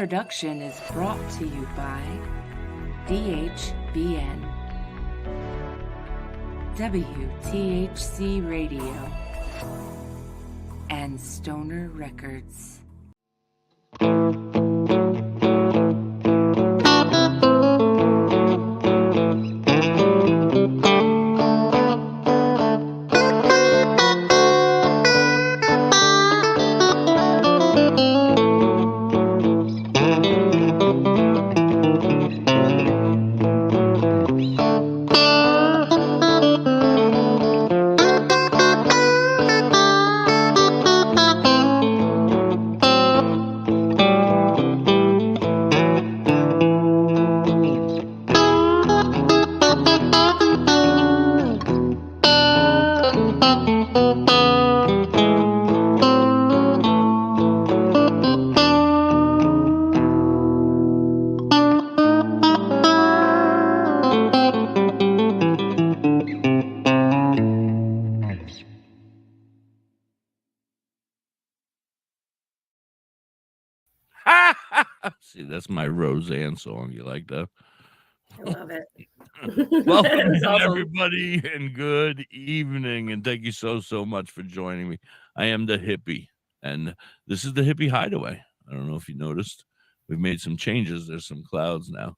production is brought to you by DHBN, WTHC Radio, and Stoner Records. See, that's my Roseanne song. You like that? I love it. Welcome in, awesome. everybody, and good evening. And thank you so much for joining me. I am the Hippie, and this is the Hippie Hideaway. I don't know if you noticed. We've made some changes. There's some clouds now.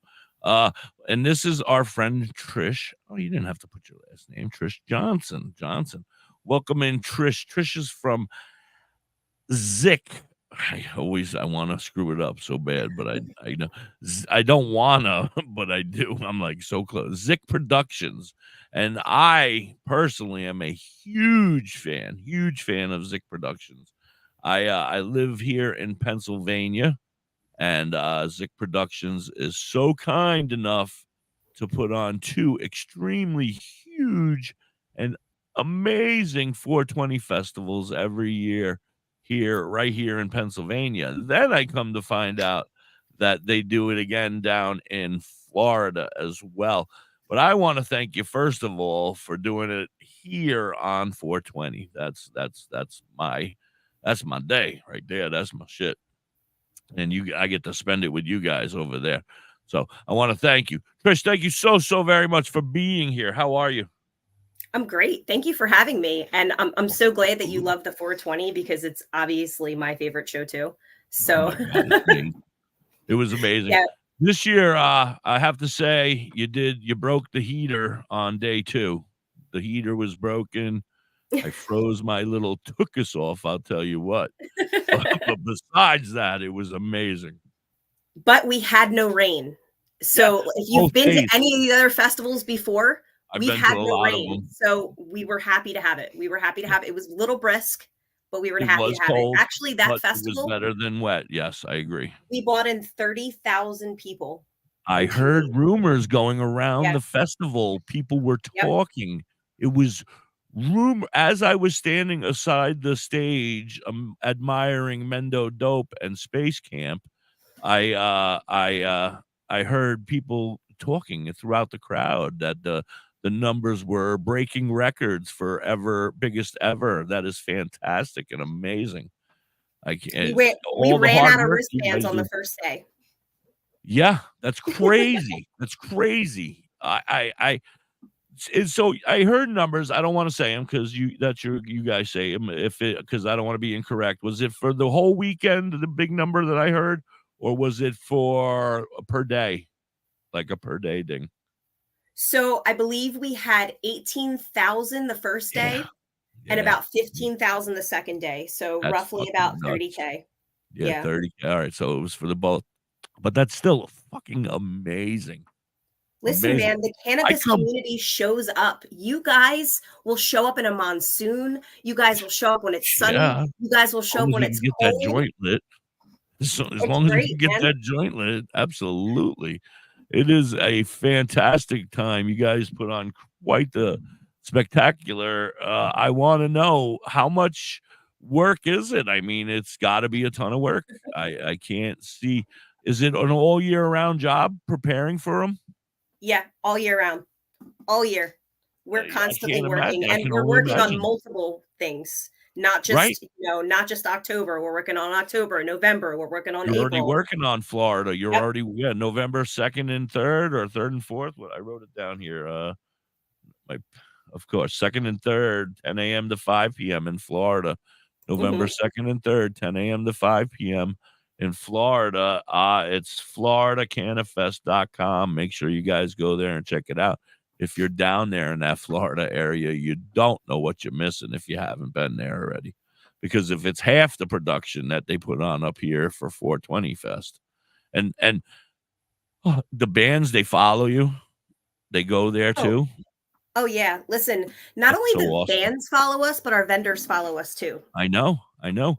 And this is our friend Trish. Oh, you didn't have to put your last name. Trish Johnson. Welcome in, Trish. Trish is from Zick. I want to screw it up so bad, but I know I don't wanna, but I do. I'm like so close. Zick Productions, and I personally am a huge fan of Zick Productions. I live here in Pennsylvania, and Zick Productions is so kind enough to put on two extremely huge and amazing 420 festivals every year right here in Pennsylvania. Then I come to find out that they do it again down in Florida as well. But I want to thank you first of all for doing it here on 420. That's my day right there. That's my shit. And I get to spend it with you guys over there. So I want to thank you. Trish, thank you so very much for being here. How are you? I'm great. Thank you for having me. And I'm so glad that you love the 420 because it's obviously my favorite show too. So it was amazing. Yeah. This year, I have to say you broke the heater on day 2. The heater was broken. I froze my little tuchus off, I'll tell you what. But besides that, it was amazing. But we had no rain. So if you've been to any of the other festivals before, we had no rain. So we were happy to have it. It was a little brisk, but we were happy to have it. Actually, that festival was better than wet. Yes, I agree. We brought in 30,000 people. I heard rumors going around the festival. People were talking. It was rumor as I was standing aside the stage, admiring Mendo Dope and Space Camp. I heard people talking throughout the crowd that the numbers were breaking records for biggest ever. That is fantastic and amazing. We ran out of wristbands on the first day. Yeah, that's crazy. That's crazy. So I heard numbers. I don't want to say them because you guys say them because I don't want to be incorrect. Was it for the whole weekend, the big number that I heard, or was it for per day, like a per day thing? So I believe we had 18,000 the first day and about 15,000 the second day. So that's roughly about 30K. Yeah, 30K. All right. So it was for the both, but that's still fucking amazing. Listen, man, the cannabis community shows up. You guys will show up in a monsoon. You guys will show up when it's sunny. You guys will show up when it's cold. That joint lit. So as long as you can get that joint lit, absolutely. It is a fantastic time. You guys put on quite the spectacular. I want to know how much work is it? I mean, it's got to be a ton of work. I can't see. Is it an all year round job preparing for them? Yeah, all year round. All year. We're constantly working and we're working on multiple things. Not Right. just, not just October. We're working on October, November. We're working on You're already April. working on Florida. You're Yep. already November 2nd and 3rd, or 3rd and 4th. What I wrote it down here. Of course, 2nd and 3rd, 10 a.m. to 5 p.m. in Florida. November 2nd and 3rd, 10 a.m. to 5 p.m. in Florida. It's floridacanifest.com. Make sure you guys go there and check it out. If you're down there in that Florida area, you don't know what you're missing if you haven't been there already. Because if it's half the production that they put on up here for 420 Fest, and the bands, they follow you, they go there too. Oh yeah. Listen, not That's only so the awesome. bands follow us, but our vendors follow us too. I know.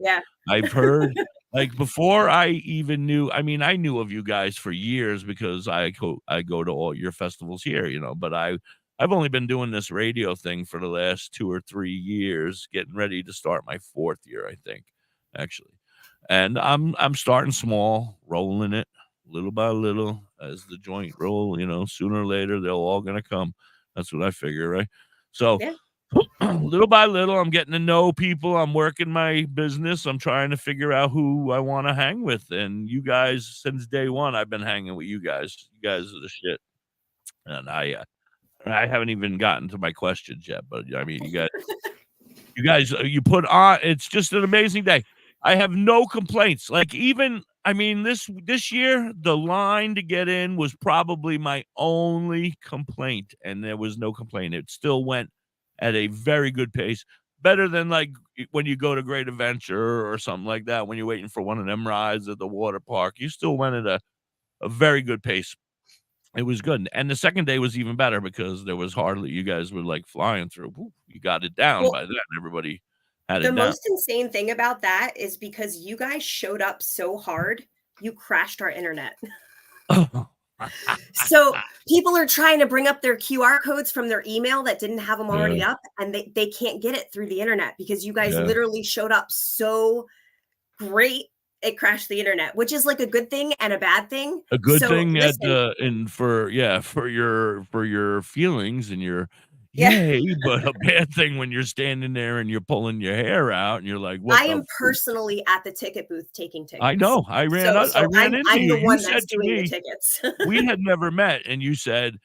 Yeah. I've heard, like, before I even knew, I mean, I knew of you guys for years because I go to all your festivals here, but I've only been doing this radio thing for the last 2 or 3 years, getting ready to start my 4th year, I think, actually. And I'm starting small, rolling it little by little as the joint roll, sooner or later they're all gonna come. That's what I figure, right? So Yeah. little by little, I'm getting to know people. I'm working my business. I'm trying to figure out who I want to hang with. And you guys, since day one, I've been hanging with you guys. You guys are the shit. And I haven't even gotten to my questions yet. But I mean, you guys, you put on. It's just an amazing day. I have no complaints. Like, even, I mean, this year, the line to get in was probably my only complaint, and there was no complaint. It still went at a very good pace, better than like when you go to Great Adventure or something like that. When you're waiting for one of them rides at the water park, you still went at a very good pace. It was good, and the second day was even better because there was hardly, you guys were like flying through. Woo, you got it down by then. Everybody had The it down. most insane thing about that is because you guys showed up so hard, you crashed our internet. So people are trying to bring up their QR codes from their email that didn't have them already up, and they can't get it through the internet because you guys literally showed up so great. It crashed the internet, which is like a good thing and a bad thing. A good So, thing listen, for your feelings and your yay, but a bad thing when you're standing there and you're pulling your hair out and you're like, what I the am personally at the ticket booth taking tickets. I know. I ran into I'm you. the You one said that's to doing the me, tickets. we had never met, and you said,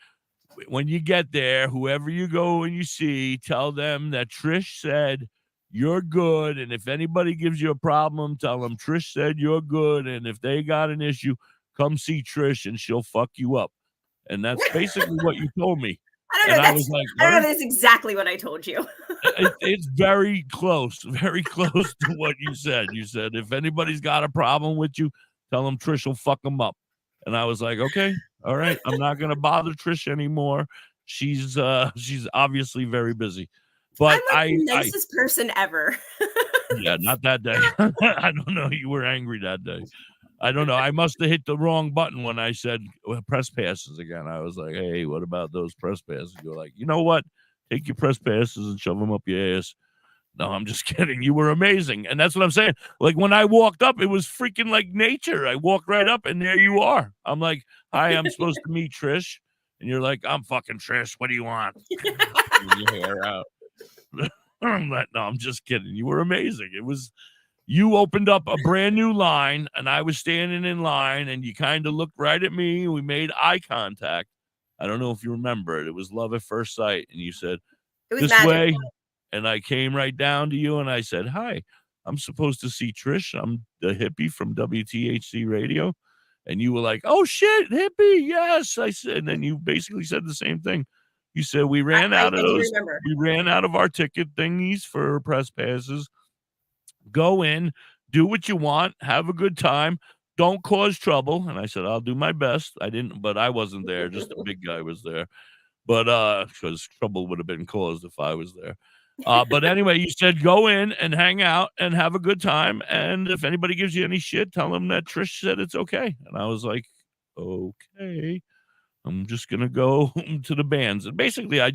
when you get there, whoever you go and you see, tell them that Trish said you're good, and if anybody gives you a problem, tell them Trish said you're good, and if they got an issue, come see Trish and she'll fuck you up. And that's basically what you told me. I don't know. Was like, I don't know if that's exactly what I told you. It's very close to what you said. You said, if anybody's got a problem with you, tell them Trish will fuck them up. And I was like, okay, all right. I'm not gonna bother Trish anymore. She's obviously very busy. But I'm like the nicest person ever. Yeah, not that day. I don't know. You were angry that day. I don't know. I must have hit the wrong button when I said press passes again. I was like, hey, what about those press passes? You're like, you know what? Take your press passes and shove them up your ass. No, I'm just kidding. You were amazing. And that's what I'm saying. Like, when I walked up, it was freaking like nature. I walked right up and there you are. I'm like, hi, I'm supposed to meet Trish. And you're like, I'm fucking Trish. What do you want? Your hair out. No, I'm just kidding. You were amazing. You opened up a brand new line and I was standing in line and you kind of looked right at me. We made eye contact. I don't know if you remember it. It was love at first sight. And you said, this magic. way. And I came right down to you and I said, hi, I'm supposed to see Trish. I'm the hippie from WTHC Radio. And you were like, oh shit, hippie. Yes. I said, and then you basically said the same thing. You said, we ran out of those. We ran out of our ticket thingies for press passes. Go in, do what you want, have a good time. Don't cause trouble. And I said, I'll do my best. But I wasn't there. Just a big guy was there. But because trouble would have been caused if I was there. But anyway, you said go in and hang out and have a good time. And if anybody gives you any shit, tell them that Trish said it's okay. And I was like, okay, I'm just going to go to the bands. And basically, I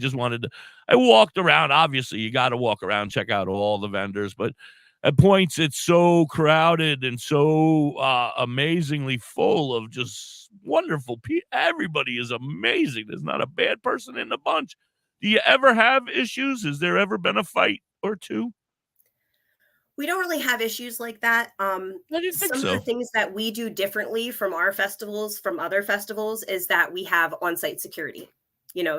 walked around. Obviously, you got to walk around, check out all the vendors. But at points, it's so crowded and so amazingly full of just wonderful people. Everybody is amazing. There's not a bad person in the bunch. Do you ever have issues? Has there ever been a fight or two? We don't really have issues like that. I didn't think Some of the so. things that we do differently from our festivals, from other festivals, is that we have on-site security.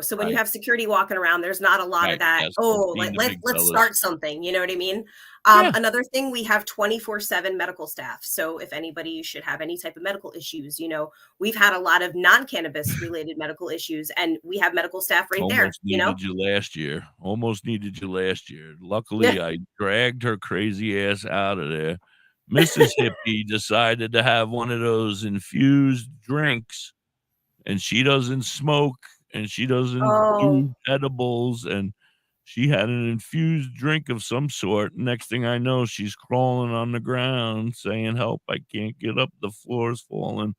So when you Right. have security walking around, there's not a lot of Right. that. Yes. Oh, Being the big let's fellas. start something. You know what I mean? Yeah. Another thing, we have 24/7 medical staff. So if anybody should have any type of medical issues, we've had a lot of non-cannabis related medical issues, and we have medical staff right there. Almost needed you last year. Almost needed you last year. Luckily, Yeah. I dragged her crazy ass out of there. Mrs. Hippie decided to have one of those infused drinks, and she doesn't smoke, and she doesn't Oh, do edibles, and she had an infused drink of some sort. Next thing I know, she's crawling on the ground saying, "Help, I can't get up. The floor's falling."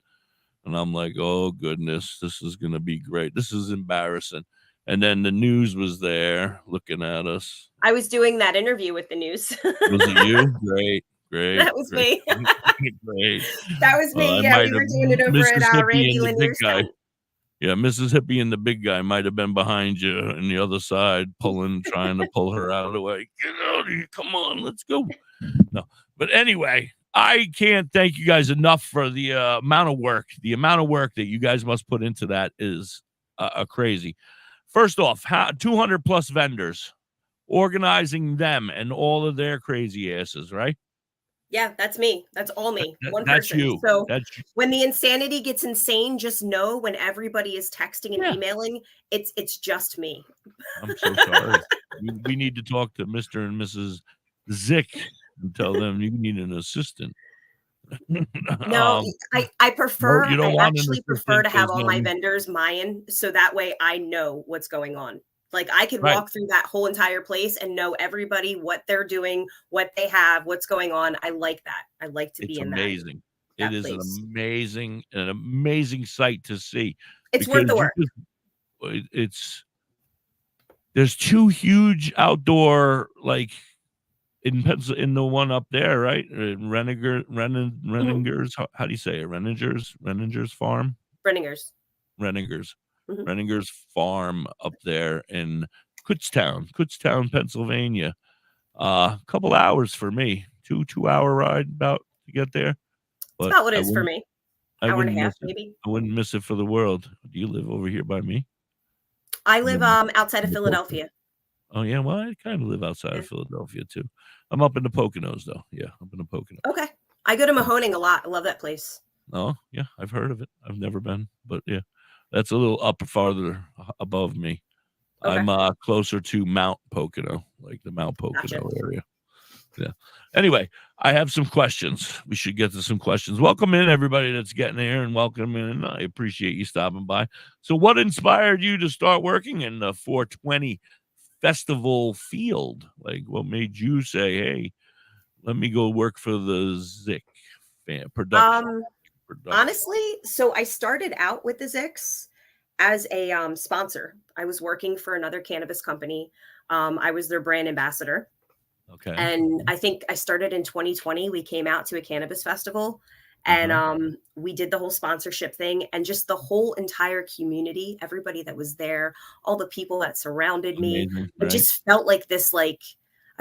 And I'm like, "Oh, goodness, this is gonna be great. This is embarrassing." And then the news was there looking at us. I was doing that interview with the news. Was it you? Great, great, That was great, me. great. That was me. I Yeah, might we have were doing it over at Mississippi Randy and the big Lanier's guy. tent. Yeah, Mrs. Hippie and the big guy might have been behind you on the other side, trying to pull her out of the way. Get out of here. Come on, let's go. No, but anyway, I can't thank you guys enough for the amount of work. The amount of work that you guys must put into that is crazy. First off, 200 plus vendors, organizing them and all of their crazy asses, right? Yeah, that's me. That's all me. One That's person. you. So That's when the insanity gets insane, just know when everybody is texting and yeah. emailing, it's just me. I'm so sorry. We need to talk to Mr. and Mrs. Zick and tell them you need an assistant. No, I prefer, you don't I want an actually prefer assistant to have 'cause all my then vendors Mayan, so that way I know what's going on. Like I could right. walk through that whole entire place and know everybody, what they're doing, what they have, what's going on. I like that. I like to It's be in amazing. It that is place. an amazing sight to see It's worth the work. There's two huge outdoor in the one up there, right? Renninger's. How do you say it? Renninger's farm. Brenningers. Renninger's. Mhm. Renninger's farm up there in Kutztown, Pennsylvania. A couple hours for me. 2-hour ride about to get there. It's But about what it is for me. I Hour and wouldn't a half, miss it. maybe. I wouldn't miss it for the world. Do you live over here by me? I live outside of Philadelphia. Oh yeah, well I kind of live outside of Philadelphia too. I'm up in the Poconos though. Yeah, up in the Poconos. Okay. I go to Mahoning a lot. I love that place. Oh yeah, I've heard of it. I've never been, but yeah, that's a little up farther above me. Okay. I'm closer to Mount Pocono, like the Mount Pocono Gotcha. area. Yeah. Anyway, I have some questions. We should get to some questions. Welcome in everybody that's getting here, and welcome in. I appreciate you stopping by. So, what inspired you to start working in the 420 festival field? Like, what made you say, "Hey, let me go work for the Zick production"? Honestly, so I started out with the Zicks as a sponsor. I was working for another cannabis company. I was their brand ambassador. Okay. And I think I started in 2020. We came out to a cannabis festival and we did the whole sponsorship thing, and just the whole entire community, everybody that was there, all the people that surrounded me. Amazing, It right? just felt like this, I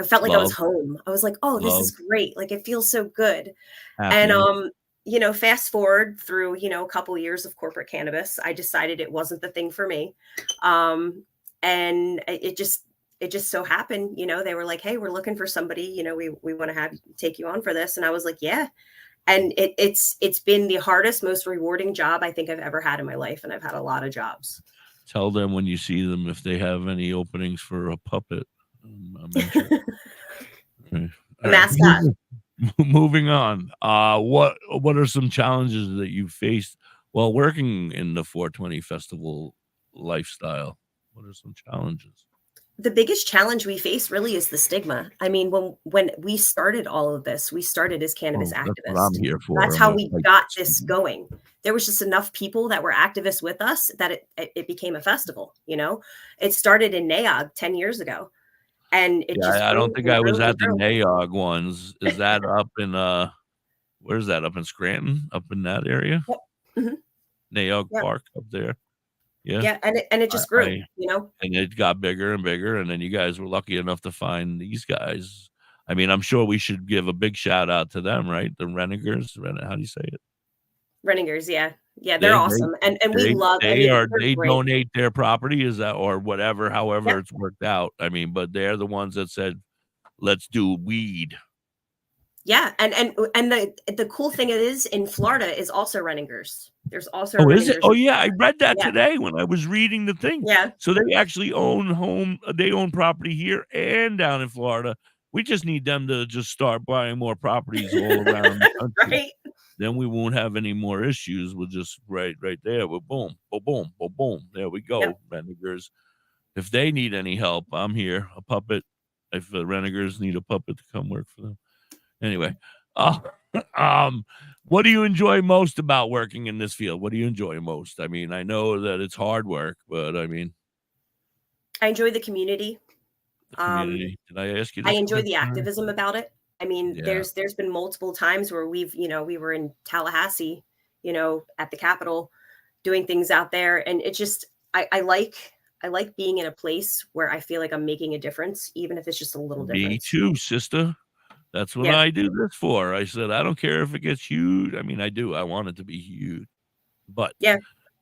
felt like I was home. I was like, oh, this is great. Like it feels so good. Happy. And fast forward through, a couple years of corporate cannabis, I decided it wasn't the thing for me. And it just so happened, they were like, hey, we're looking for somebody, we want to take you on for this. And I was like, yeah. And it's been the hardest, most rewarding job I think I've ever had in my life. And I've had a lot of jobs. Tell them when you see them if they have any openings for a puppet. I'm interested. Right. A mascot. Moving on. What are some challenges that you faced while working in the 420 festival lifestyle? What are some challenges? The biggest challenge we face really is the stigma. I mean, when we started all of this, we started as cannabis activists. That's what I'm here for. That's how we got this going. There was just enough people that were activists with us that it became a festival. It started in NAOG 10 years ago. And I don't think I was at the NAOG ones. Is that up in where's that? Up in Scranton? Up in that area? Mm-hmm. NAOG Park up there. Yeah. Yeah, and it just grew, and it got bigger and bigger, and then you guys were lucky enough to find these guys. I mean, I'm sure we should give a big shout out to them, right? The Renegers. How do you say it? Renegers, yeah. Yeah, they're awesome. And we love, they donate their property, is that, or whatever, however Yep. it's worked out. I mean, but they're the ones that said, let's do weed. Yeah, and the cool thing is in Florida is also Renegers. There's also is it? Oh yeah, I read that today when I was reading the thing. Yeah. So they actually own property here and down in Florida. We just need them to just start buying more properties all around the country. Right. Then we won't have any more issues. We'll just right there. We'll boom, boom, boom, boom, boom. There we go, Renegers. If they need any help, I'm here. A puppet. If the Renegers need a puppet to come work for them. Anyway, what do you enjoy most about working in this field? What do you enjoy most? I mean, I know that it's hard work, but I mean, I enjoy the community. Did I ask you this? I enjoy the activism about it. I mean, there's been multiple times where we were in Tallahassee, at the Capitol doing things out there. And it just, I like being in a place where I feel like I'm making a difference, even if it's just a little difference. Me too, sister. That's what I do this for. I said, I don't care if it gets huge. I mean, I do. I want it to be huge. But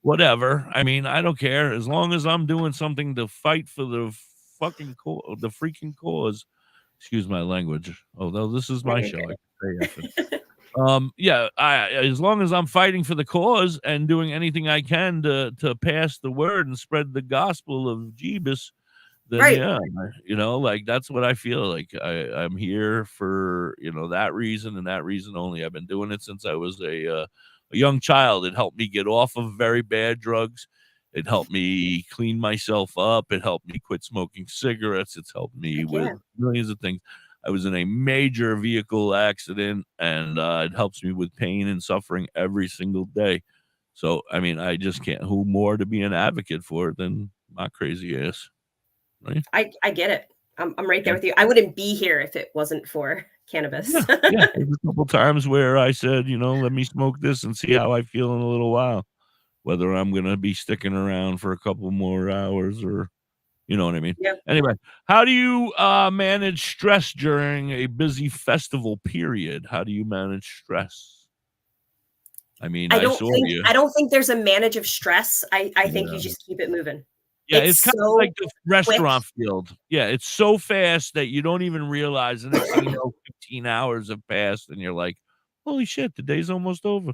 whatever. I mean, I don't care. As long as I'm doing something to fight for the freaking cause. Excuse my language. Although this is my show. I can say as long as I'm fighting for the cause and doing anything I can to pass the word and spread the gospel of Jeebus, then like that's what I feel like. I'm here for that reason and that reason only. I've been doing it since I was a young child. It helped me get off of very bad drugs. It helped me clean myself up. It helped me quit smoking cigarettes. It's helped me with millions of things. I was in a major vehicle accident, and it helps me with pain and suffering every single day. So, I mean, I just can't. Who more to be an advocate for than my crazy ass? Right? I get it. I'm right there with you. I wouldn't be here if it wasn't for cannabis. There's a couple times where I said, let me smoke this and see how I feel in a little while. Whether I'm going to be sticking around for a couple more hours or, you know what I mean? Yep. Anyway, how do you manage stress during a busy festival period? How do you manage stress? I mean, I don't think there's a manage of stress. I think you just keep it moving. Yeah, it's kind of like the restaurant field. Yeah, it's so fast that you don't even realize the next thing you know, 15 hours have passed and you're like, holy shit, the day's almost over.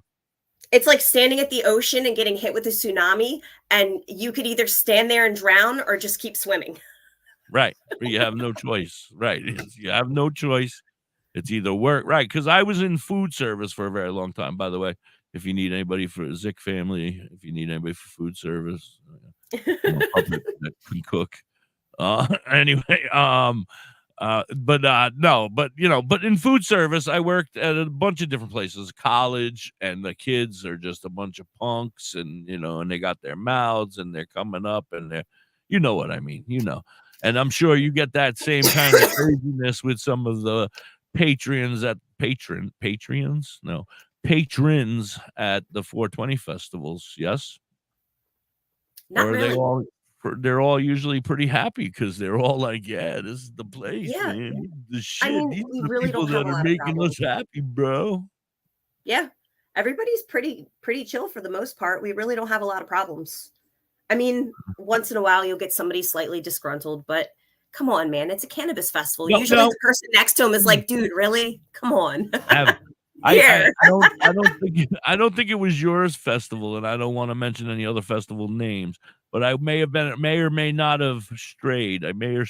It's like standing at the ocean and getting hit with a tsunami, and you could either stand there and drown or just keep swimming. Right. You have no choice. Right. You have no choice. It's either work. Right. Because I was in food service for a very long time, by the way. If you need anybody for a Zick family, if you need anybody for food service, public that can cook. Anyway, but in food service, I worked at a bunch of different places, college, and the kids are just a bunch of punks, and and they got their mouths and they're coming up and they're, you know what I mean, and I'm sure you get that same kind of craziness with some of the patrons at patrons at the 420 festivals. Yes. Not really. They're all usually pretty happy because they're all like, yeah, this is the place, man. The shit. I mean, these we are the really people don't have that a are lot making of us happy, bro. Yeah. Everybody's pretty chill for the most part. We really don't have a lot of problems. I mean, once in a while you'll get somebody slightly disgruntled, but come on, man. It's a cannabis festival. Usually the person next to him is like, dude, really? Come on. I don't think it was yours festival, and I don't want to mention any other festival names, but I may or may not have strayed. I may or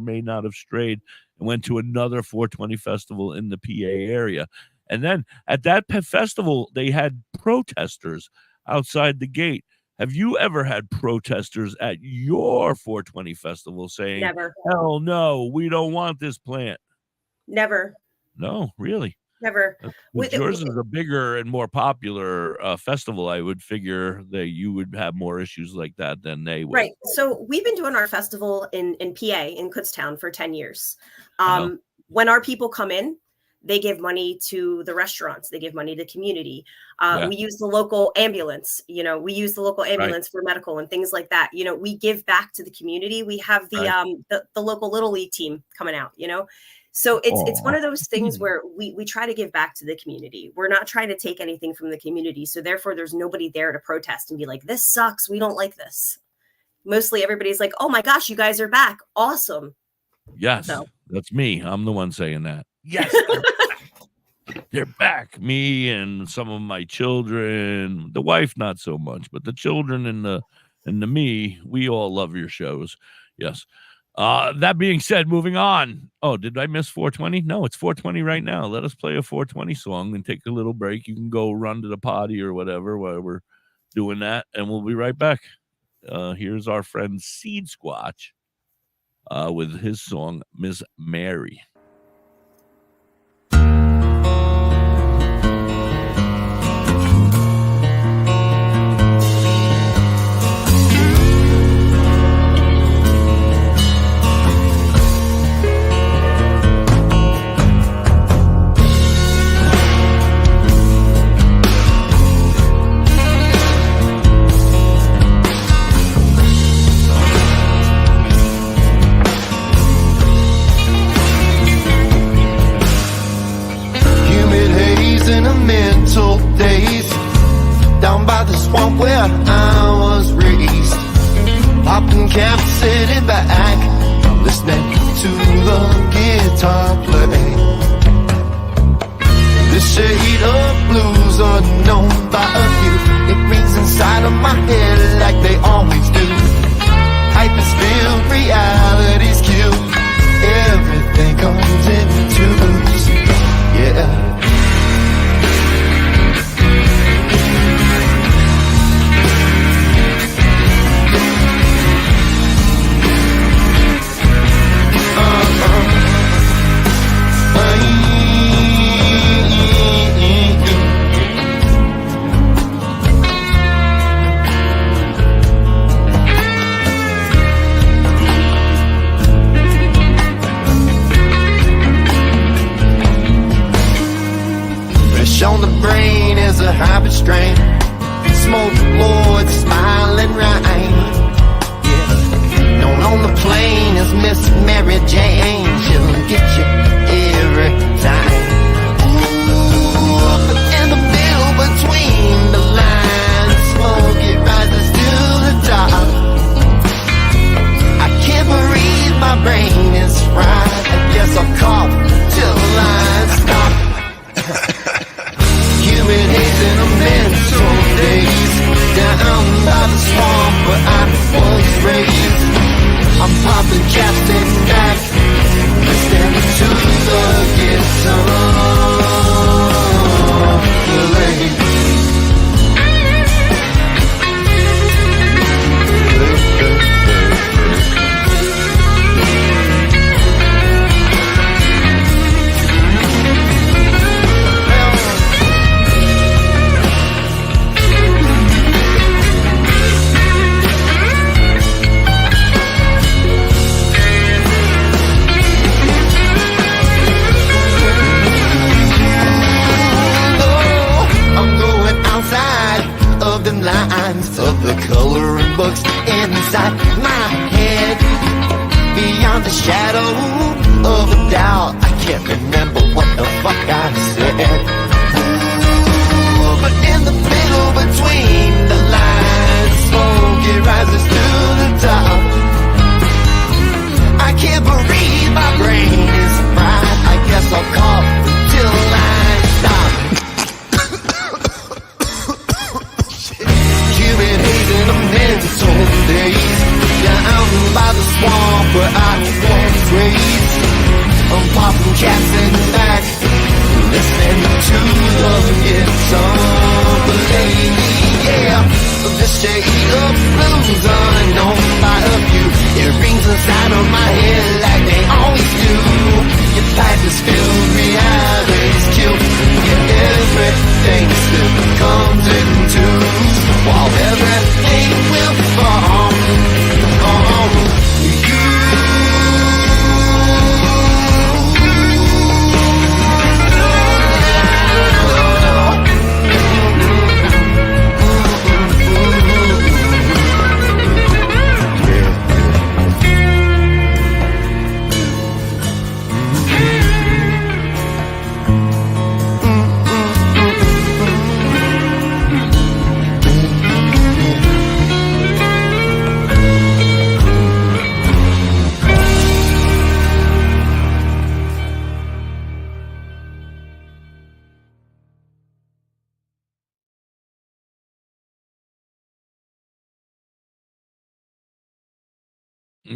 may not have strayed and went to another 420 festival in the PA area. And then at that festival, they had protesters outside the gate. Have you ever had protesters at your 420 festival saying, never. Hell no, we don't want this plant? Never. No, really? Never. Yours is a bigger and more popular festival. I would figure that you would have more issues like that than they would. Right. So we've been doing our festival in PA, in Kutztown, for 10 years. When our people come in, they give money to the restaurants. They give money to the community. We use the local ambulance. We use the local ambulance for medical and things like that. We give back to the community. We have the local Little League team coming out, So it's one of those things where we try to give back to the community. We're not trying to take anything from the community. So therefore, there's nobody there to protest and be like, this sucks. We don't like this. Mostly everybody's like, oh my gosh, you guys are back. Awesome. Yes, that's me. I'm the one saying that. Yes. They're back. Me and some of my children, the wife, not so much, but the children and the me, we all love your shows. Yes. That being said, moving on. Oh, did I miss 420? No, it's 420 right now. Let us play a 420 song and take a little break. You can go run to the potty or whatever while we're doing that, and we'll be right back. Here's our friend Seed Squatch with his song, Miss Mary. Days down by the swamp where I was raised, popping caps, sitting back, listening to the guitar play. The shade of blues unknown by a few, it rings inside of my head like they always do. Hype is filled, reality's killed, everything comes into blues. Yeah. On the brain is a habit strain. Smoke lords, smiling rhyme. Yeah. Known on the plane as Miss Mary Jane. She'll get you every time. Ooh, but in the middle between the lines, smoke it rises to the top. I can't breathe, my brain is fried. I guess I'll cough till the lines stop. Human haze in a mental daze, down by the swamp where I was raised. I'm popping caps in back, listening to the guitar play. Lines of the coloring books inside my head, beyond the shadow of a doubt. I can't remember what the fuck I said. Ooh, but in the middle between the lines, smoke it rises to the top. I can't breathe, my brain is fried. I guess I'll cough till the lines stop. In a mental daze, down by the swamp where I was raised. I'm popping caps in the back, listening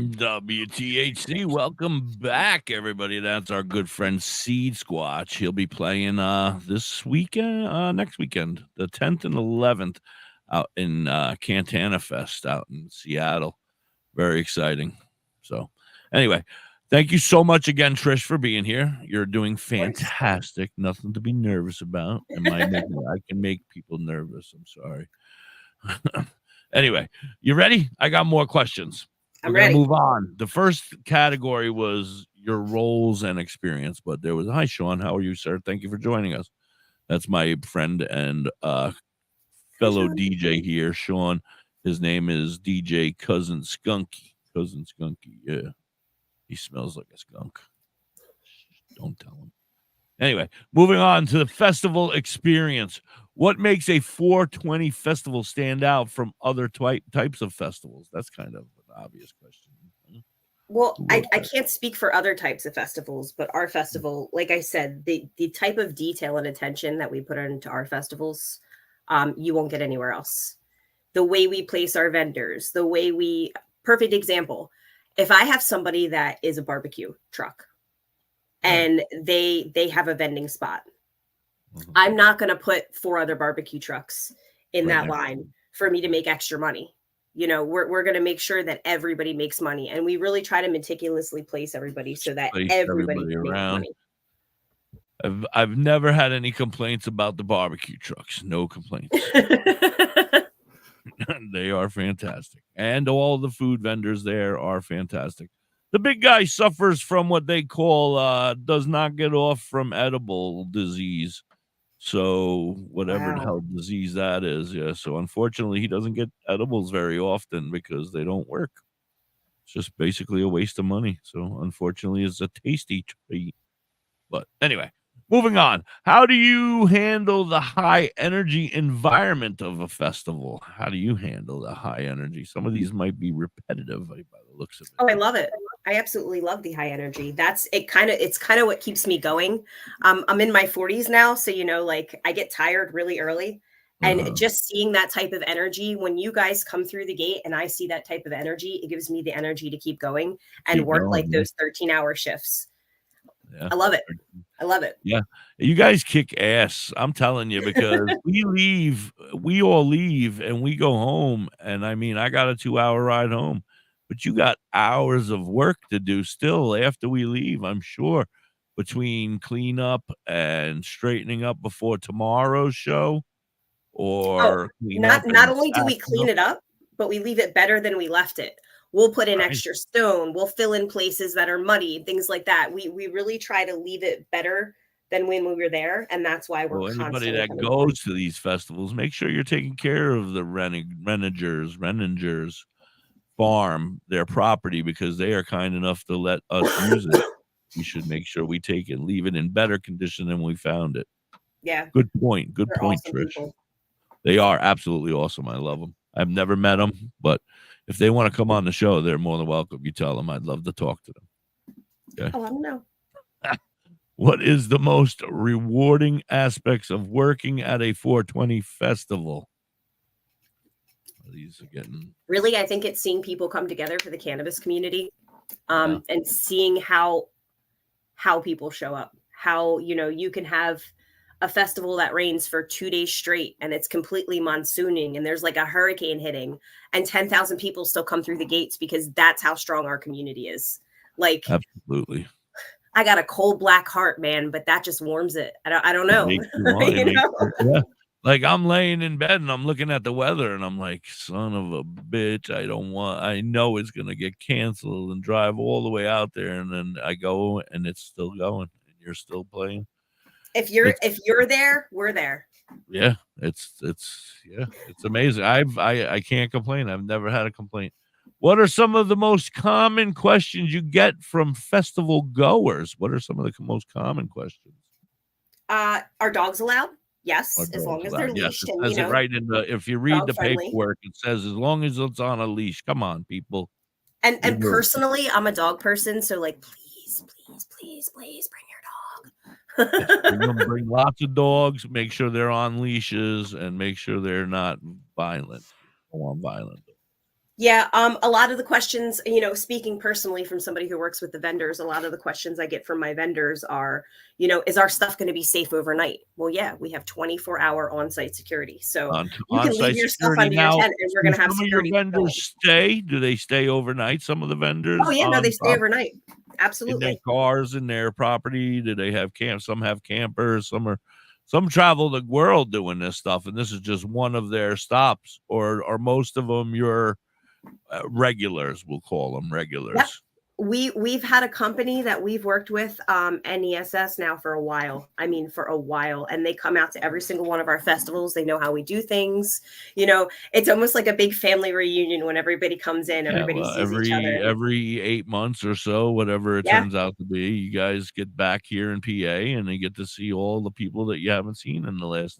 WTHC, welcome back, everybody. That's our good friend Seed Squatch. He'll be playing this weekend, next weekend, the 10th and 11th, out in Cantana Fest out in Seattle. Very exciting. So, anyway, thank you so much again, Trish, for being here. You're doing fantastic. Nothing to be nervous about. I can make people nervous. I'm sorry. Anyway, you ready? I got more questions. I'm ready. Move on. The first category was your roles and experience, but there was, hi, Sean. How are you, sir? Thank you for joining us. That's my friend and fellow DJ here, Sean. His name is DJ Cousin Skunky. Cousin Skunky, yeah. He smells like a skunk. Don't tell him. Anyway, moving on to the festival experience. What makes a 420 festival stand out from other types of festivals? That's kind of an obvious question. Well, I can't speak for other types of festivals, but our festival, like I said, the type of detail and attention that we put into our festivals, you won't get anywhere else. The way we place our vendors, the way we, perfect example. If I have somebody that is a barbecue truck and they have a vending spot, I'm not going to put 4 other barbecue trucks in that line for me to make extra money. You know, we're going to make sure that everybody makes money, and we really try to meticulously place everybody so that everybody can make money. I've never had any complaints about the barbecue trucks. No complaints. They are fantastic. And all the food vendors there are fantastic. The big guy suffers from what they call does not get off from edible disease. So whatever the hell disease that is. Yeah. So unfortunately, he doesn't get edibles very often because they don't work. It's just basically a waste of money. So unfortunately, it's a tasty treat. But anyway, moving on. How do you handle the high energy environment of a festival? How do you handle the high energy? Some of these might be repetitive by the looks of it. Oh, I love it. I absolutely love the high energy. It's kind of what keeps me going. I'm in my 40s now. So, you know, like I get tired really early, and just seeing that type of energy when you guys come through the gate and I see that type of energy, it gives me the energy to keep going and work those 13-hour shifts. Yeah. I love it. I love it. Yeah. You guys kick ass. I'm telling you, because we all leave and we go home. And I mean, I got a 2-hour ride home, but you got hours of work to do still after we leave, I'm sure, between cleanup and straightening up before tomorrow's show. Or not only do we clean it up, but we leave it better than we left it. We'll put in extra stone. We'll fill in places that are muddy, things like that. We really try to leave it better than when we were there, and that's why we're anybody that goes to these festivals, make sure you're taking care of the Reningers farm, their property, because they are kind enough to let us use it. We should make sure we take it, leave it in better condition than we found it. Yeah. Good point. Good point, awesome Trish. People. They are absolutely awesome. I love them. I've never met them, but if they want to come on the show, they're more than welcome. You tell them. I'd love to talk to them. Okay. Oh, I don't know. What is the most rewarding aspects of working at a 420 festival? These are getting really. I think it's seeing people come together for the cannabis community, and seeing how people show up. How, you know, you can have a festival that rains for 2 days straight and it's completely monsooning and there's like a hurricane hitting and 10,000 people still come through the gates because that's how strong our community is. Like, absolutely. I got a cold black heart, man, but that just warms it. I don't know. Yeah. Like I'm laying in bed and I'm looking at the weather and I'm like, son of a bitch, I know it's going to get canceled and drive all the way out there. And then I go and it's still going and you're still playing. If you're there, we're there. Yeah, it's amazing. I can't complain. I've never had a complaint. What are some of the most common questions you get from festival goers? What are some of the most common questions? Are dogs allowed? Yes, as long as they're leashed. Yes, it says it right in the. If you read the paperwork, it says as long as it's on a leash. Come on, people. And personally, I'm a dog person, so like, please bring your dog. Bring lots of dogs. Make sure they're on leashes and make sure they're not violent. Violent. Yeah, a lot of the questions, speaking personally from somebody who works with the vendors, a lot of the questions I get from my vendors are, is our stuff going to be safe overnight? Well, yeah, we have 24-hour on-site security. So you can leave On-site your stuff security. under your Now, tent and we're do going to have some of your security. vendors stay? Do they stay overnight? Some of the vendors Oh, yeah, no, they stay overnight. in their Absolutely. cars, in their property? Do they have camps? Some have campers. Some travel the world doing this stuff, and this is just one of their stops. Or are most of them your regulars? We'll call them regulars. Yep. We've had a company that we've worked with, NESS, now for a while. I mean, for a while, and they come out to every single one of our festivals. They know how we do things. It's almost like a big family reunion when everybody comes in. Everybody sees each other. Every 8 months or so, whatever it turns out to be, you guys get back here in PA, and they get to see all the people that you haven't seen in the last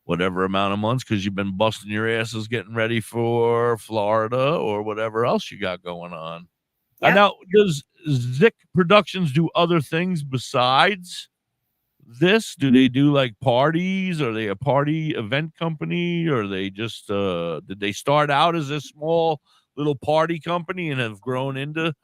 whatever amount of months, because you've been busting your asses getting ready for Florida or whatever else you got going on. Yep. Now, does Zick Productions do other things besides this? Do they do like parties? Are they a party event company? Or they just did they start out as a small little party company and have grown into this?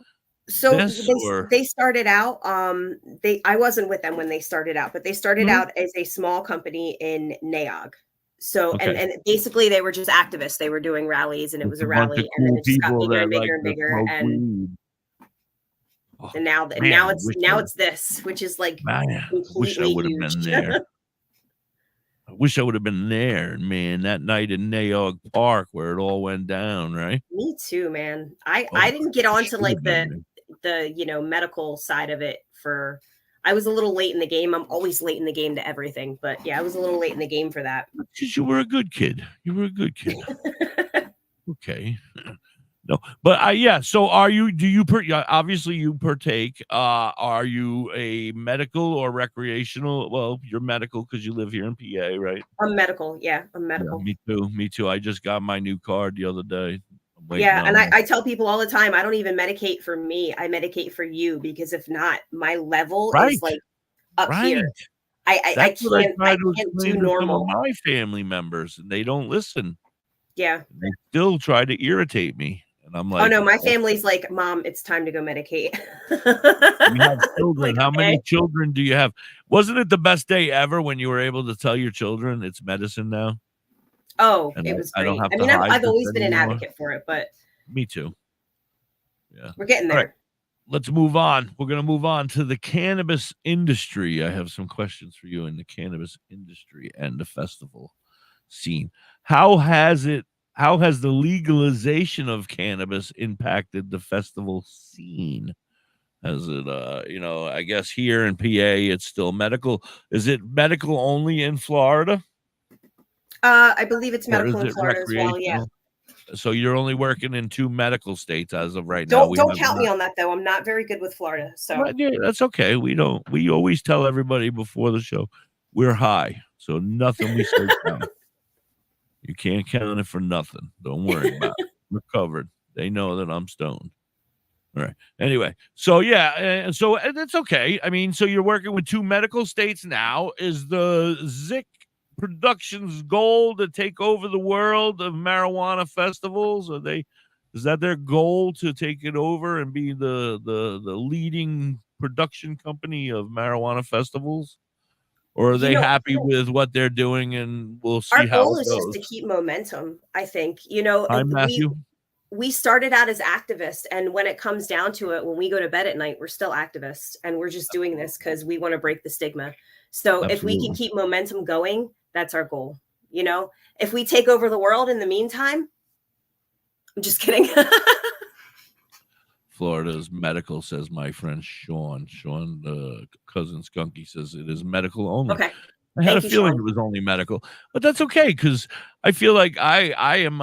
They started out, I wasn't with them when they started out, but they started out as a small company in NAOG. So and basically they were just activists. They were doing rallies, and it was a rally, and then it just got bigger and bigger and bigger. And now it's this, which is like wish I would have been there. I wish I would have been there, man, that night in NAOG Park where it all went down, right? Me too, man. I didn't get onto like the medical side of it I was a little late in the game. I'm always late in the game to everything, but yeah, I was a little late in the game for that. Because you were a good kid. Okay. No, but so obviously you partake. Are you a medical or recreational? Well, you're medical because you live here in PA, right? I'm medical. Yeah, I'm medical. Yeah, me too. I just got my new card the other day. Yeah, and I tell people all the time, I don't even medicate for me. I medicate for you, because if not, my level is like up here. I can't do normal. Some of my family members, and they don't listen. Yeah. They still try to irritate me. And I'm like, oh no, my family's like, Mom, it's time to go medicate. You have children. How many children do you have? Wasn't it the best day ever when you were able to tell your children it's medicine now? Oh, it was great. I've always been an advocate for it, but me too. Yeah, we're getting there. Right. Let's move on. We're going to move on to the cannabis industry. I have some questions for you in the cannabis industry and the festival scene. How has the legalization of cannabis impacted the festival scene? Has it, I guess here in PA, it's still medical. Is it medical only in Florida? I believe it's medical in Florida as well. Yeah. So you're only working in 2 medical states as of right now. Don't count me on that, though. I'm not very good with Florida. So that's okay. We always tell everybody before the show we're high, so nothing we say counts. You can't count it for nothing. Don't worry about it. We're covered. They know that I'm stoned. All right. Anyway, so and it's okay. I mean, so you're working with 2 medical states now. Is the Zick Productions' goal to take over the world of marijuana festivals? Is that their goal, to take it over and be the leading production company of marijuana festivals? Or are they happy with what they're doing, and we'll see how it goes? Our goal is just to keep momentum, I think. Hi, Matthew. We started out as activists, and when it comes down to it, when we go to bed at night, we're still activists, and we're just doing this because we want to break the stigma. So if we can keep momentum going, that's our goal. If we take over the world in the meantime, I'm just kidding. Florida's medical, says my friend Sean. Cousin Skunky, says it is medical only. Okay. I had a feeling it was only medical, but that's okay, because I feel like I am.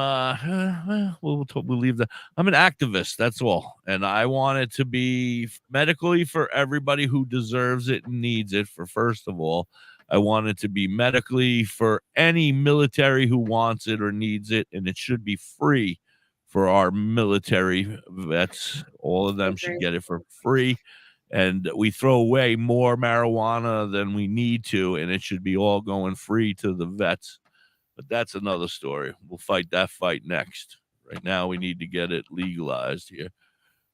We'll leave that. I'm an activist. That's all, and I want it to be medically for everybody who deserves it and needs it. First of all, I want it to be medically for any military who wants it or needs it, and it should be free for our military vets. All of them should get it for free. And we throw away more marijuana than we need to, and it should be all going free to the vets. But that's another story. We'll fight that fight next. Right now, we need to get it legalized here.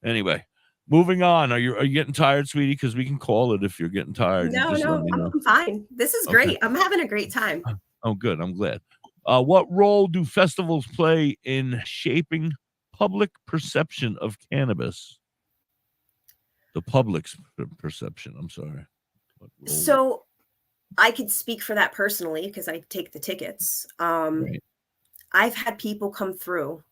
Anyway, moving on. Are you getting tired, sweetie? Because we can call it if you're getting tired. No, just let me know. I'm fine. This is great. I'm having a great time. Oh, good. I'm glad. What role do festivals play in shaping public perception of cannabis? The public's perception. I'm sorry. So I could speak for that personally because I take the tickets. Right. I've had people come through,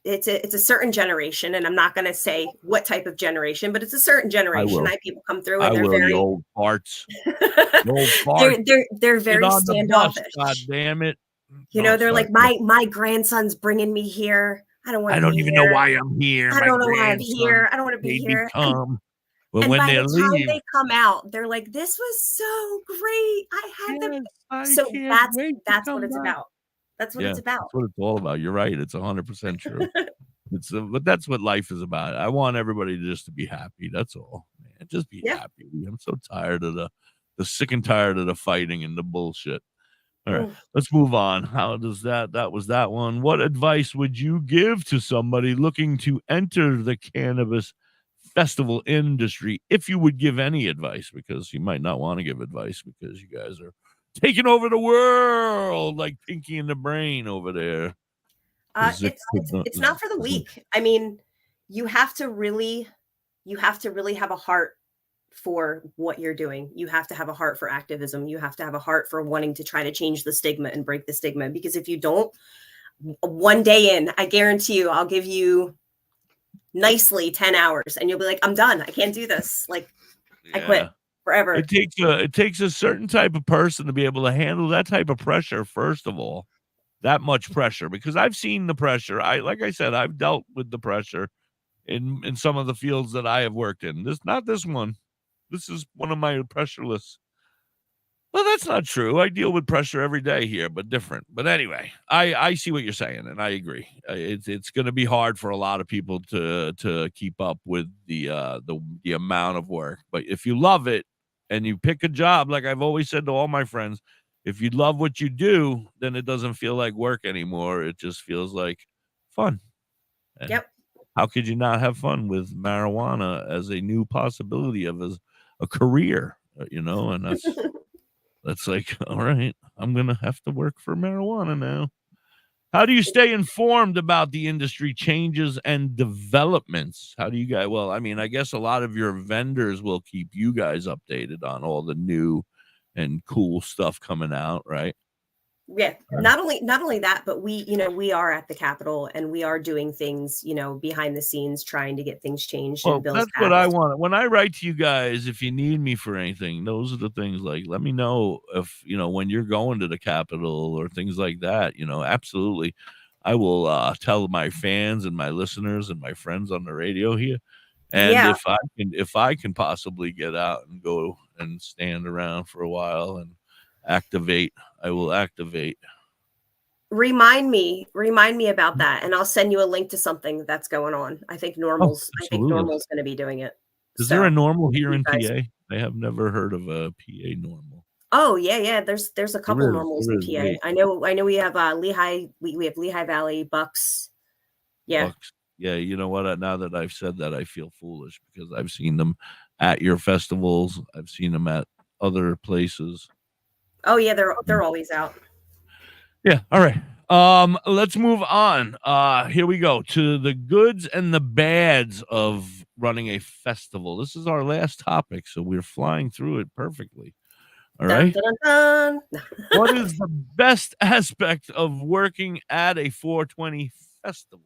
it's a certain generation, and I'm not going to say what type of generation, but it's a certain generation. I have people come through and they're very the old farts. The old farts. they're very standoffish. God damn it. They're like, my grandson's bringing me here. I don't even know why I'm here. I don't know why I'm here. I don't want to be here. But and when by they the time leave, they come out, they're like, "This was so great. I had them." So that's what it's about. That's what it's about. That's what it's all about. You're right. It's 100% true. But that's what life is about. I want everybody just to be happy. That's all, man. Just be happy. I'm so tired of the sick and tired of the fighting and the bullshit. All right, let's move on. How does that was that one. What advice would you give to somebody looking to enter the cannabis festival industry, if you would give any advice? Because you might not want to give advice because you guys are taking over the world like Pinky and the Brain over there. It's not for the weak. I mean, you have to really have a heart for what you're doing. You have to have a heart for activism. You have to have a heart for wanting to try to change the stigma and break the stigma. Because if you don't, one day in, I guarantee you, I'll give you nicely 10 hours and you'll be like, I'm done. I can't do this. Like, I quit forever. It takes a certain type of person to be able to handle that type of pressure. First of all, that much pressure, because I've seen the pressure. Like I said, I've dealt with the pressure in some of the fields that I have worked in. Not this one. This is one of my pressureless. Well, that's not true. I deal with pressure every day here, but different. But anyway, I see what you're saying, and I agree. It's going to be hard for a lot of people to keep up with the amount of work. But if you love it and you pick a job, like I've always said to all my friends, if you love what you do, then it doesn't feel like work anymore. It just feels like fun. And yep. How could you not have fun with marijuana as a new possibility of a career? And that's like, all right, I'm going to have to work for marijuana now. How do you stay informed about the industry changes and developments? How do you guys, well, I mean, I guess a lot of your vendors will keep you guys updated on all the new and cool stuff coming out, right? Yeah. Not only that, but we are at the Capitol and we are doing things, behind the scenes, trying to get things changed. Well, and bills that's passed. what I want. When I write to you guys, if you need me for anything, those are the things. Like, let me know if, when you're going to the Capitol or things like that, absolutely. I will tell my fans and my listeners and my friends on the radio here. And if I can possibly get out and go and stand around for a while and activate, I will activate. Remind me about that, and I'll send you a link to something that's going on. I think Normal's going to be doing it. Is there a Normal here in PA? I have never heard of a PA Normal. Oh yeah. There's a couple Normals in PA. I know we have Lehigh. We have Lehigh Valley, Bucks. Yeah. Bucks. Yeah, you know what? Now that I've said that, I feel foolish because I've seen them at your festivals. I've seen them at other places. Oh yeah, they're always out. Yeah. All right. Let's move on. Here we go to the goods and the bads of running a festival. This is our last topic, so we're flying through it perfectly. All right. Dun, dun, dun. What is the best aspect of working at a 420 festival?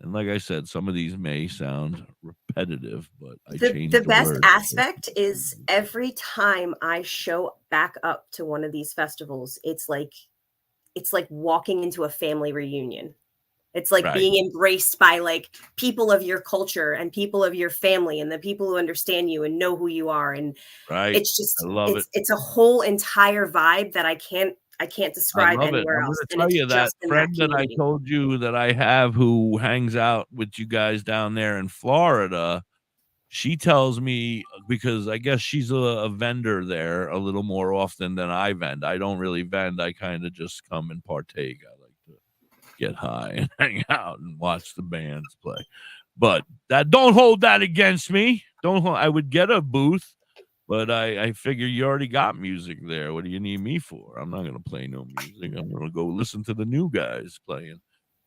And like I said, some of these may sound repetitive, but the best aspect is every time I show back up to one of these festivals, it's like walking into a family reunion. It's like being embraced by like people of your culture and people of your family and the people who understand you and know who you are. And it's just, I love it. It's a whole entire vibe that I can't describe anywhere else. I'm going to tell you that friend that I told you that I have who hangs out with you guys down there in Florida, she tells me, because I guess she's a vendor there a little more often than I vend. I don't really vend. I kind of just come and partake. I like to get high and hang out and watch the bands play. But that don't hold that against me. I would get a booth, but I figure you already got music there. What do you need me for? I'm not going to play no music. I'm going to go listen to the new guys playing.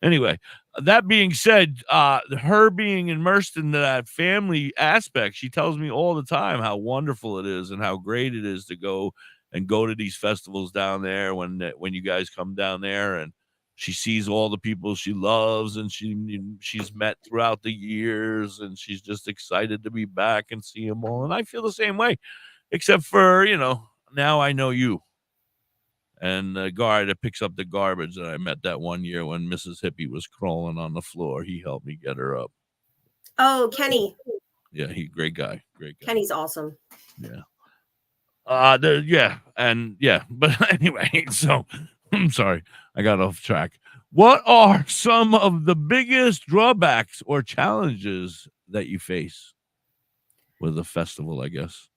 Anyway, that being said, her being immersed into that family aspect, she tells me all the time how wonderful it is and how great it is to go to these festivals down there when you guys come down there, and she sees all the people she loves and she's met throughout the years, and she's just excited to be back and see them all. And I feel the same way, except for, now I know you. And the guy that picks up the garbage that I met that one year when Mrs. Hippie was crawling on the floor, he helped me get her up. Oh, Kenny. Yeah, great guy. Kenny's awesome. Yeah. But anyway, so I'm sorry, I got off track. What are some of the biggest drawbacks or challenges that you face with a festival, I guess?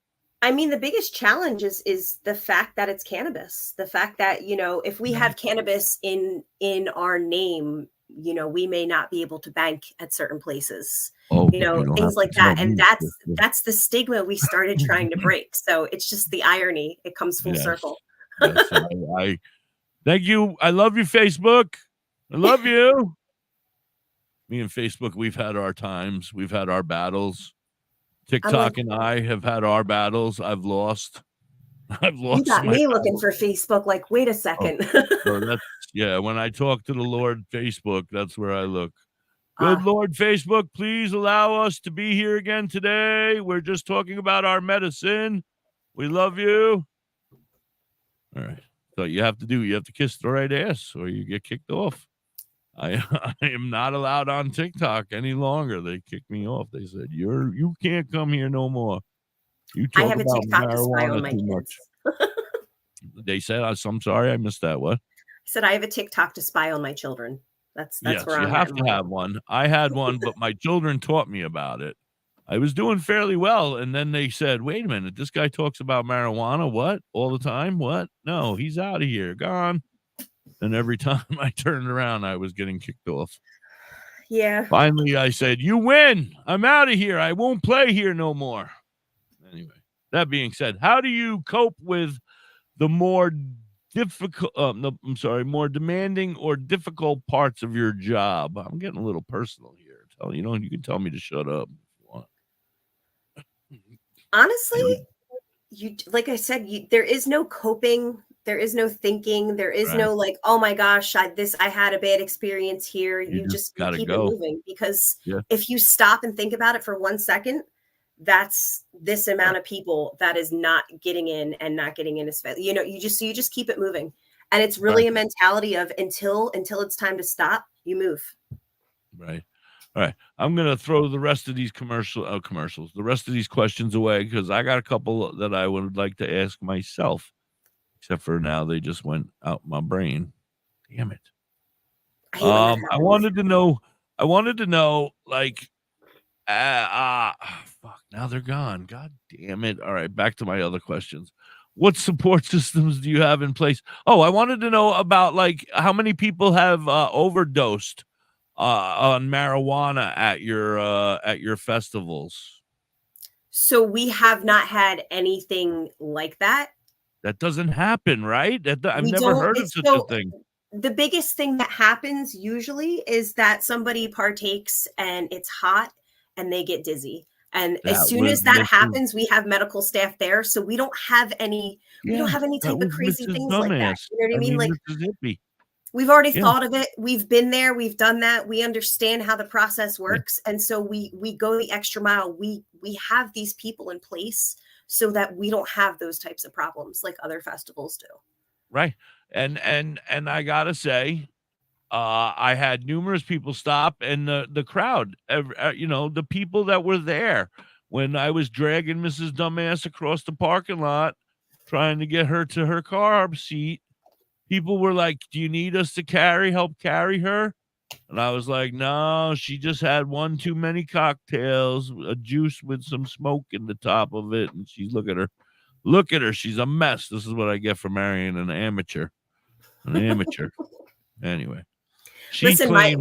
I mean, the biggest challenge is the fact that it's cannabis. The fact that, if we have cannabis in our name, we may not be able to bank at certain places. Things like that. And that's the stigma we started trying to break. So it's just the irony. It comes full circle. Yes, I thank you. I love you, Facebook. I love you. Me and Facebook, we've had our times. We've had our battles. TikTok and I have had our battles. I've lost. You got me looking for Facebook. Like, wait a second. When I talk to the Lord Facebook, that's where I look. Good Lord Facebook, please allow us to be here again today. We're just talking about our medicine. We love you. All right. So you have to kiss the right ass or you get kicked off. I am not allowed on TikTok any longer. They kicked me off. They said, you can't come here no more. You talk I have about a TikTok to spy on marijuana my too kids. much. They said, I'm sorry, I missed that. What? I said, I have a TikTok to spy on my children. That's yes, where I'm you have to have one. I had one, but my children taught me about it. I was doing fairly well. And then they said, wait a minute, this guy talks about marijuana. What? All the time? What? No, he's out of here. Gone. And every time I turned around, I was getting kicked off. Yeah. Finally, I said, you win. I'm out of here. I won't play here no more. Anyway, that being said, how do you cope with the more difficult, more demanding or difficult parts of your job? I'm getting a little personal here. You can tell me to shut up if you want. Honestly, like I said, there is no coping. There is no thinking. There is no like, oh my gosh, I had a bad experience here. You just keep it moving, because if you stop and think about it for 1 second, that's this amount of people that is not getting in and not getting in. You just keep it moving. And it's really a mentality of until it's time to stop, you move. Right. All right. I'm going to throw the rest of these commercials, the rest of these questions away, because I got a couple that I would like to ask myself. Except for now, they just went out my brain. Damn it. I wanted to know, like, fuck, now they're gone. God damn it. All right, back to my other questions. What support systems do you have in place? Oh, I wanted to know about, like, how many people have overdosed on marijuana at your festivals? So we have not had anything like that. That doesn't happen, right? I've never heard of such a thing. The biggest thing that happens usually is that somebody partakes and it's hot and they get dizzy. And as soon as that happens, we have medical staff there. So we don't have any, type of crazy things like that. You know what I mean? Like, we've already thought of it. We've been there. We've done that. We understand how the process works. And so we go the extra mile. We have these people in place so that we don't have those types of problems like other festivals do. Right. And I gotta say, I had numerous people stop, and the crowd, the people that were there when I was dragging Mrs. Dumbass across the parking lot, trying to get her to her car seat, people were like, do you need us to help carry her? And I was like, no, she just had one too many cocktails, a juice with some smoke in the top of it. And look at her. She's a mess. This is what I get for marrying an amateur. Anyway. She Listen, my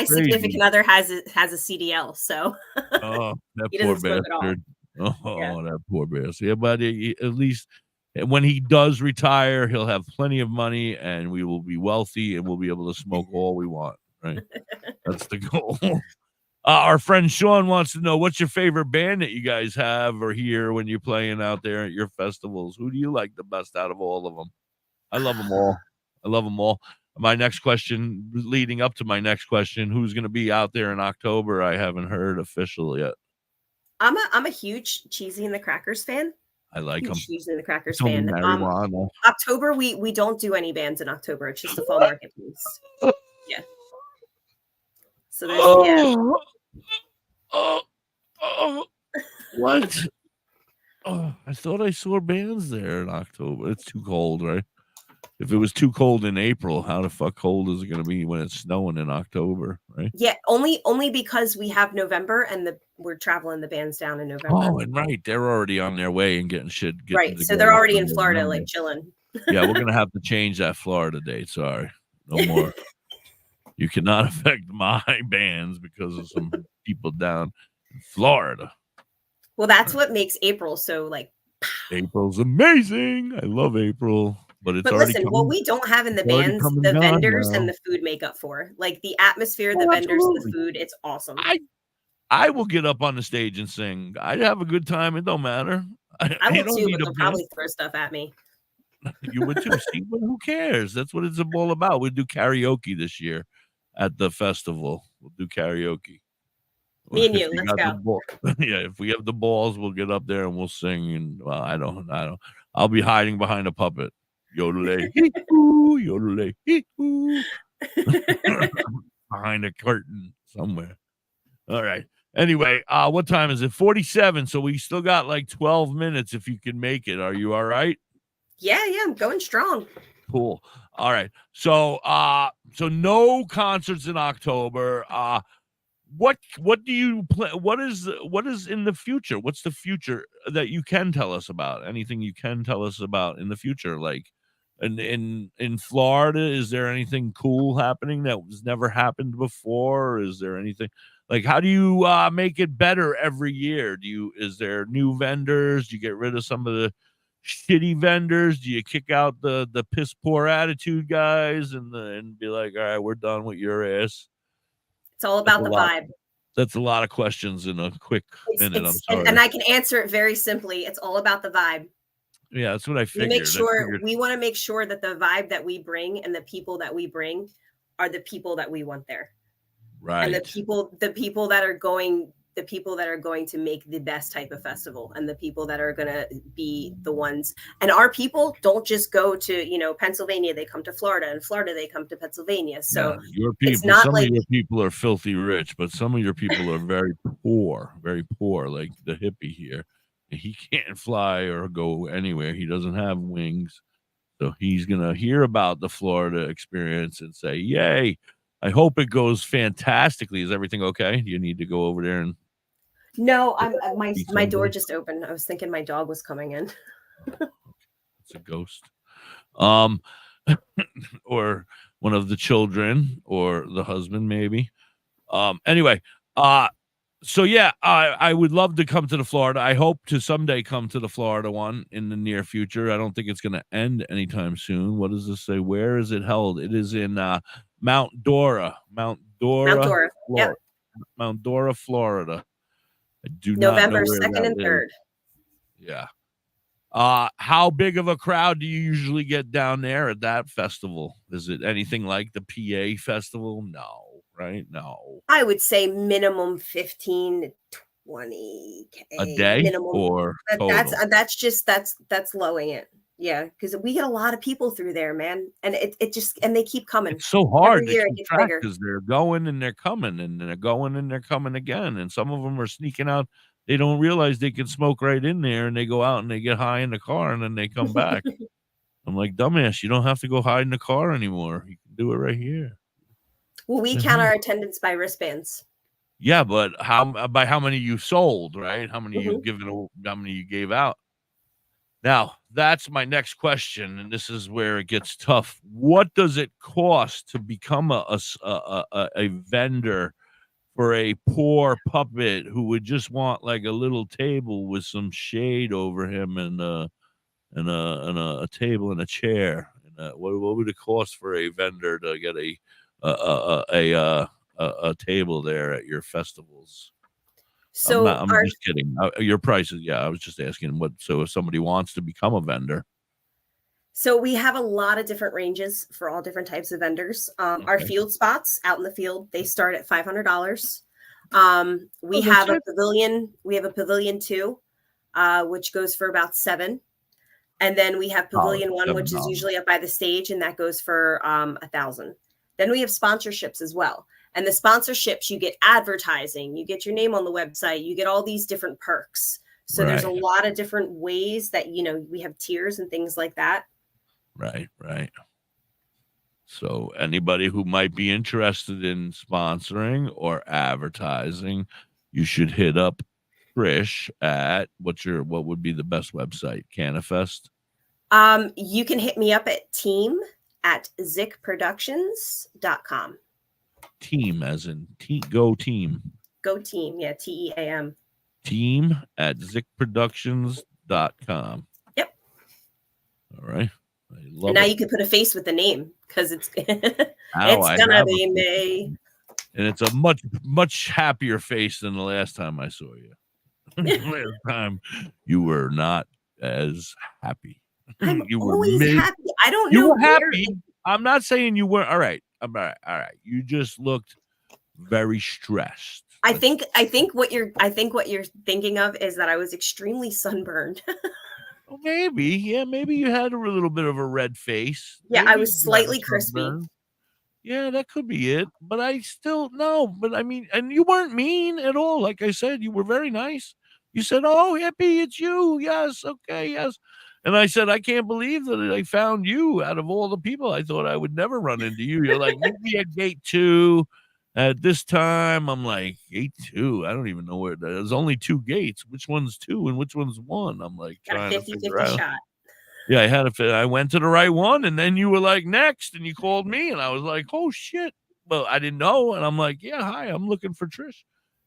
significant other has a CDL, so oh, that he poor doesn't smoke at all. bastard. Oh, Yeah. that poor bastard. Yeah, but at least when he does retire, he'll have plenty of money, and we will be wealthy, and we'll be able to smoke all we want. Right? That's the goal. Our friend Sean wants to know, what's your favorite band that you guys have or hear when you're playing out there at your festivals? Who do you like the best out of all of them? I love them all. I love them all. My next question, leading up to my next question, who's going to be out there in October? I haven't heard official yet. I'm a huge Cheesy and the Crackers fan. I like them. Cheesy and the Crackers Tell me fan. marijuana. October, we don't do any bands in October. It's just a fall market piece. Yeah. So there's What? Oh, I thought I saw bands there in October. It's too cold, right? If it was too cold in April, how the fuck cold is it going to be when it's snowing in October, right? Yeah, only because we have November and we're traveling the bands down in November. Oh, and right, they're already on their way and getting shit. Right, so they're already in Florida, like chilling. Yeah, we're gonna have to change that Florida date. Sorry, no more. You cannot affect my bands because of some people down in Florida. Well, that's what makes April so like. April's amazing. I love April. But listen, what we don't have in the bands, the vendors and the food make up for. Like the atmosphere, the vendors, the food, it's awesome. I will get up on the stage and sing. I have a good time. It don't matter. I will too, but they'll probably throw stuff at me. You would too. See, but who cares? That's what it's all about. We'll do karaoke this year at the festival. We'll do karaoke. Me and you, let's go. Yeah, if we have the balls, we'll get up there and we'll sing. And well, I don't. I'll be hiding behind a puppet. Yodelay, hee-hoo, yodelay, hee-hoo. Behind a curtain somewhere. All right. Anyway, what time is it? 47. So we still got like 12 minutes if you can make it. Are you all right? Yeah, I'm going strong. Cool. All right. So no concerts in October. What do you play? What is in the future? What's the future that you can tell us about? Anything you can tell us about in the future? Like in Florida, is there anything cool happening that was never happened before? Is there anything like, how do you make it better every year? Is there new vendors? Do you get rid of some of the shitty vendors? Do you kick out the piss poor attitude guys and be like, all right, we're done with your ass? It's all about the vibe. That's a lot of questions in a quick minute. I'm sorry. And I can answer it very simply. It's all about the vibe. Yeah, that's what I figured. We want to make sure that the vibe that we bring and the people that we bring are the people that we want there. Right. And the people that are going to make the best type of festival, and the people that are going to be the ones. And our people don't just go to, Pennsylvania, they come to Florida, and Florida, they come to Pennsylvania. So yeah, your people, it's not some of your people are filthy rich, but some of your people are very poor, like the hippie here. He can't fly or go anywhere. He doesn't have wings. So he's going to hear about the Florida experience and say, yay, I hope it goes fantastically. Is everything okay? Do you need to go over there and... No, my door just opened. I was thinking my dog was coming in. It's a ghost. Or one of the children or the husband, maybe. Anyway, so yeah, I would love to come to the Florida. I hope to someday come to the Florida one in the near future. I don't think it's going to end anytime soon. What does this say? Where is it held? It is in Mount Dora. Mount Dora. Yep. Mount Dora, Florida. I do November not know 2nd and 3rd. Yeah. How big of a crowd do you usually get down there at that festival? Is it anything like the PA festival? No. Right? No. I would say minimum 15 to 20K a day minimum. Or that's lowing it. Yeah, because we get a lot of people through there, man, and and they keep coming. It's so hard to keep track because they're going and they're coming and they're going and they're coming again, and some of them are sneaking out. They don't realize they can smoke right in there, and they go out and they get high in the car, and then they come back. I'm like, dumbass, you don't have to go hide in the car anymore. You can do it right here. Well, we count our attendance by wristbands. Yeah, but by how many you sold, right? How many you given? How many you gave out? Now, that's my next question, and this is where it gets tough. What does it cost to become a vendor for a poor puppet who would just want like a little table with some shade over him and a table and a chair? And what would it cost for a vendor to get a table there at your festivals? So I'm just kidding. Your prices, yeah. I was just asking what. So if somebody wants to become a vendor, so we have a lot of different ranges for all different types of vendors. Our field spots out in the field, they start at $500. We have a pavilion. We have a pavilion 2, which goes for about $7. And then we have pavilion 1, which is usually up by the stage, and that goes for $1,000. Then we have sponsorships as well. And the sponsorships, you get advertising, you get your name on the website, you get all these different perks. So there's a lot of different ways that, we have tiers and things like that. Right. So anybody who might be interested in sponsoring or advertising, you should hit up Trish at what would be the best website? Canifest? You can hit me up at team@zickproductions.com. Team as in go team. Go team, yeah, TEAM. Team@zickproductions.com. Yep. All right. And now you can put a face with the name because it's gonna be me. And it's a much happier face than the last time I saw you. Last time you were not as happy. You always were happy. I don't know. You were happy. I'm not saying you weren't. All right. You just looked very stressed. I think what you're thinking of is that I was extremely sunburned. Well, maybe you had a little bit of a red face. Yeah, maybe I was slightly crispy. Yeah, that could be it. But I still no. But I mean, and you weren't mean at all. Like I said, you were very nice. You said, "Oh, Hippie, it's you." Yes, okay, yes. And I said, I can't believe that I found you out of all the people. I thought I would never run into you. You're like, meet me at gate 2 at this time. I'm like, gate 2? I don't even know where. There's only 2 gates. Which one's 2 and which one's 1? I'm like, trying to figure out. Shot. Yeah, I went to the right one, and then you were like, next, and you called me, and I was like, oh, shit. Well, I didn't know, and I'm like, yeah, hi, I'm looking for Trish.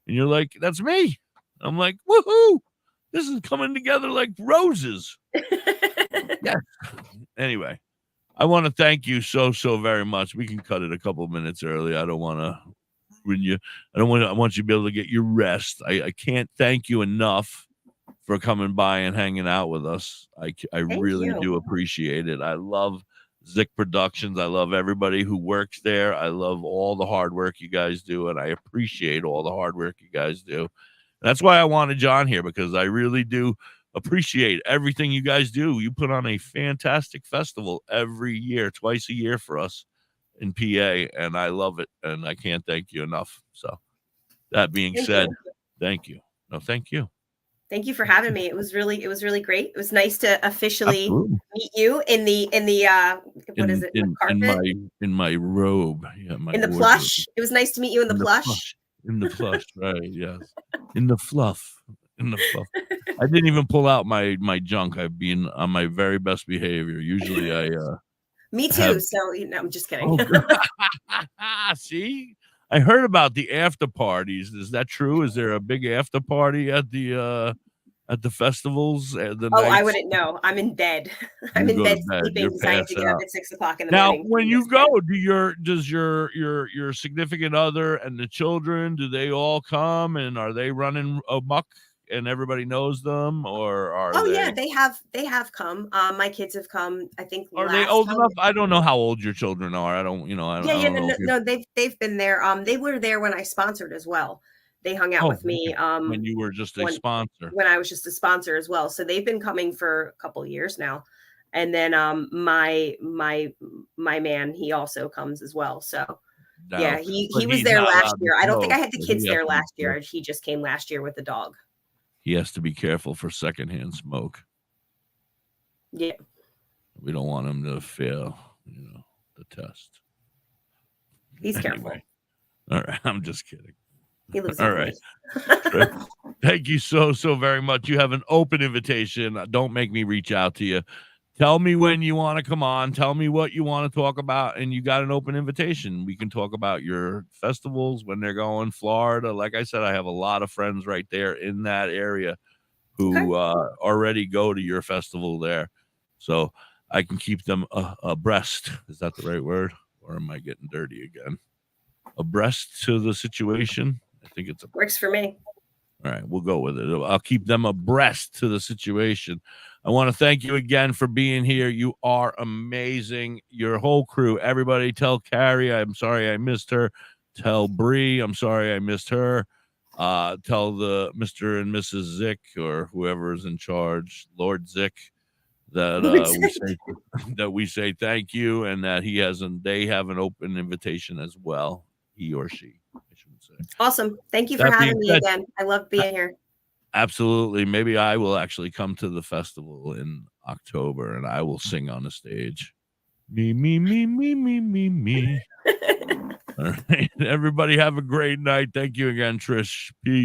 And you're like, that's me. I'm like, woohoo. This is coming together like roses. Yeah. Anyway, I want to thank you so very much. We can cut it a couple of minutes early. I don't want to ruin you. I want you to be able to get your rest. I can't thank you enough for coming by and hanging out with us. I really do appreciate it. I love Zick Productions. I love everybody who works there. I love all the hard work you guys do, and I appreciate all the hard work you guys do. That's why I wanted John here, because I really do appreciate everything you guys do. You put on a fantastic festival every year, twice a year for us in PA, and I love it, and I can't thank you enough. So that being said, thank you. No, thank you. Thank you for having me. It was really great. It was nice to officially meet you in the what is it? Carpet? In my robe. Yeah, in the plush. It was nice to meet you in the plush. In the plush, right? Yes. In the fluff. I didn't even pull out my junk. I've been on my very best behavior. Usually I me too. So I'm just kidding. See? I heard about the after parties. Is that true? Is there a big after party at the festivals? I wouldn't know. I'm in bed. I'm in bed sleeping because I have to get up at 6 o'clock in the morning. Now, when you go, does your significant other and the children, do they all come, and are they running amok and everybody knows them, or are they? Yeah, they have come. My kids have come. I think. Are they old enough? I don't know how old your children are. I don't know. They've been there. They were there when I sponsored as well. They hung out with me. When you were just a sponsor. When I was just a sponsor as well. So they've been coming for a couple of years now. And then my man, he also comes as well. So yeah, he was there last year. I don't think I had the kids there last year. He just came last year with the dog. He has to be careful for secondhand smoke. Yeah. We don't want him to fail, the test. He's careful. All right. I'm just kidding. He lives all right. Thank you so very much. You have an open invitation. Don't make me reach out to you. Tell me when you want to come on. Tell me what you want to talk about, and you got an open invitation. We can talk about your festivals when they're going. Florida, like I said, I have a lot of friends right there in that area who already go to your festival there, so I can keep them abreast. Is that the right word, or am I getting dirty again? Abreast to the situation. I think it's works for me. All right, we'll go with it. I'll keep them abreast to the situation. I want to thank you again for being here. You are amazing. Your whole crew, everybody. Tell Carrie I'm sorry I missed her. Tell Bree I'm sorry I missed her. Tell the Mr. and Mrs. Zick, or whoever is in charge, Lord Zick, that we say thank you, and that they have an open invitation as well. He or she. Awesome. Thank you for having me again. I love being here. Absolutely. Maybe I will actually come to the festival in October, and I will sing on the stage. Me, me, me, me, me, me, me. All right. Everybody have a great night. Thank you again, Trish. Peace.